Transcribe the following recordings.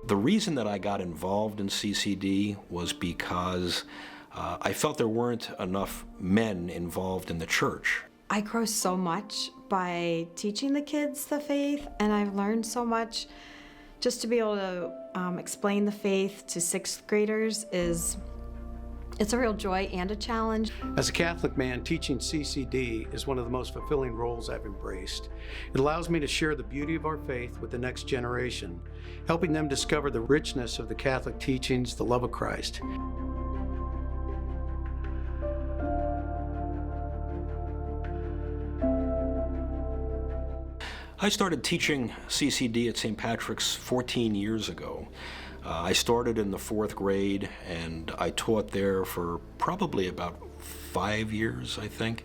The reason that I got involved in CCD was because I felt there weren't enough men involved in the church. I grow so much by teaching the kids the faith, and I've learned so much. Just to be able to explain the faith to sixth graders it's a real joy and a challenge. As a Catholic man, teaching CCD is one of the most fulfilling roles I've embraced. It allows me to share the beauty of our faith with the next generation, helping them discover the richness of the Catholic teachings, the love of Christ. I started teaching CCD at St. Patrick's 14 years ago. I started in the 4th grade, and I taught there for probably about 5 years, I think.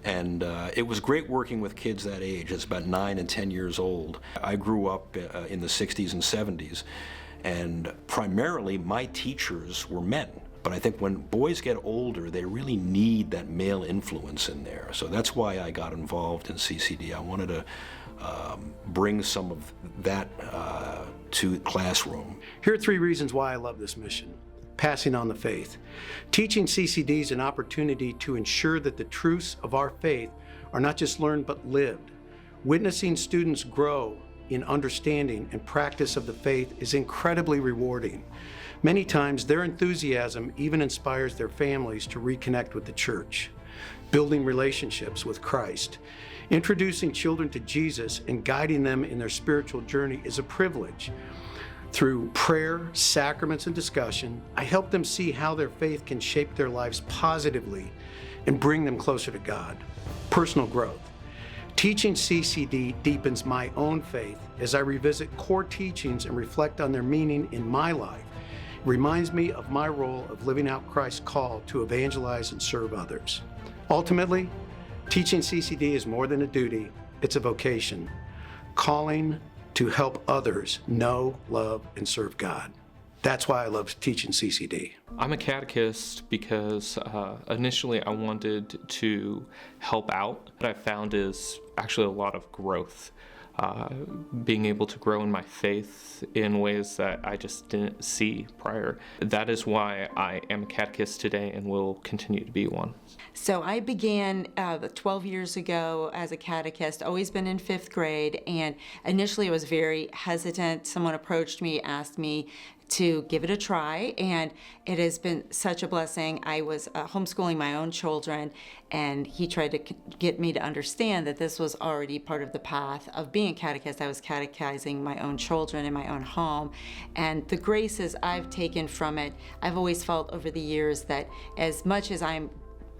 And it was great working with kids that age. It's about 9 and 10 years old. I grew up in the 60s and 70s, and primarily my teachers were men. But I think when boys get older, they really need that male influence in there. So that's why I got involved in CCD. I wanted to bring some of that to the classroom. Here are 3 reasons why I love this mission. Passing on the faith. Teaching CCD is an opportunity to ensure that the truths of our faith are not just learned but lived. Witnessing students grow in understanding and practice of the faith is incredibly rewarding. Many times their enthusiasm even inspires their families to reconnect with the church. Building relationships with Christ. Introducing children to Jesus and guiding them in their spiritual journey is a privilege. Through prayer, sacraments, and discussion, I help them see how their faith can shape their lives positively and bring them closer to God. Personal growth. Teaching CCD deepens my own faith as I revisit core teachings and reflect on their meaning in my life. It reminds me of my role of living out Christ's call to evangelize and serve others. Ultimately, teaching CCD is more than a duty, it's a vocation, calling to help others know, love, and serve God. That's why I love teaching CCD. I'm a catechist because initially I wanted to help out. What I found is actually a lot of growth. Being able to grow in my faith in ways that I just didn't see prior. That is why I am a catechist today and will continue to be one. So I began 12 years ago as a catechist, always been in 5th grade, and initially I was very hesitant. Someone approached me, asked me to give it a try, and it has been such a blessing. I was homeschooling my own children, and he tried to get me to understand that this was already part of the path of being a catechist. I was catechizing my own children in my own home, and the graces I've taken from it, I've always felt over the years that as much as I'm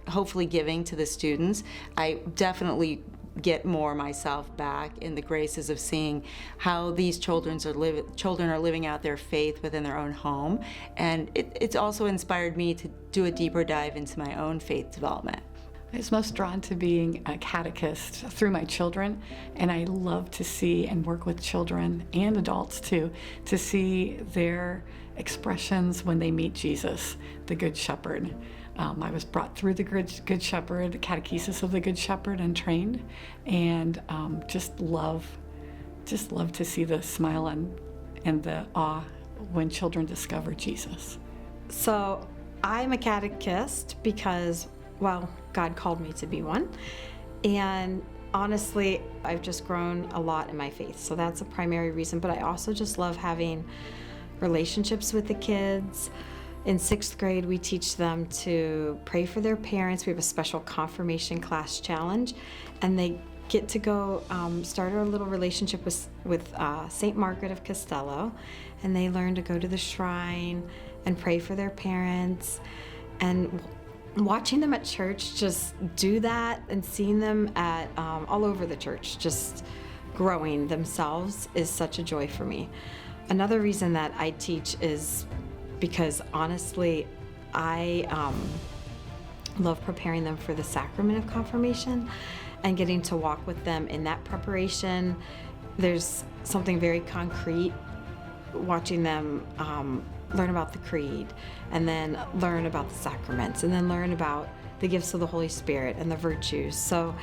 hopefully giving to the students, I definitely get more myself back in the graces of seeing how these children are living out their faith within their own home. And it's also inspired me to do a deeper dive into my own faith development. I was most drawn to being a catechist through my children, and I love to see and work with children and adults too, to see their expressions when they meet Jesus, the Good Shepherd. I was brought through the Good Shepherd, the catechesis of the Good Shepherd, and trained, and just love to see the smile and the awe when children discover Jesus. So I'm a catechist because, well, God called me to be one. And honestly, I've just grown a lot in my faith. So that's a primary reason. But I also just love having relationships with the kids. In 6th grade, we teach them to pray for their parents. We have a special confirmation class challenge, and they get to go start a little relationship with St. Margaret of Castello, and they learn to go to the shrine and pray for their parents. And watching them at church just do that, and seeing them at all over the church just growing themselves is such a joy for me. Another reason that I teach is because honestly, I love preparing them for the sacrament of confirmation and getting to walk with them in that preparation. There's something very concrete watching them learn about the creed, and then learn about the sacraments, and then learn about the gifts of the Holy Spirit and the virtues. So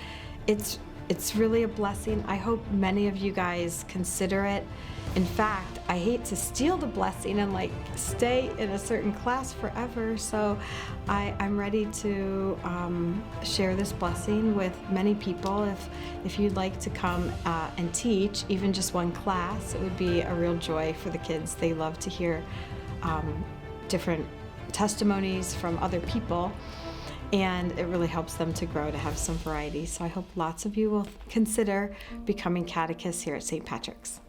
it's It's really a blessing. I hope many of you guys consider it. In fact, I hate to steal the blessing and like stay in a certain class forever, so I'm ready to share this blessing with many people. If you'd like to come and teach, even just one class, it would be a real joy for the kids. They love to hear different testimonies from other people, and it really helps them to grow, to have some variety. So I hope lots of you will consider becoming catechists here at St. Patrick's.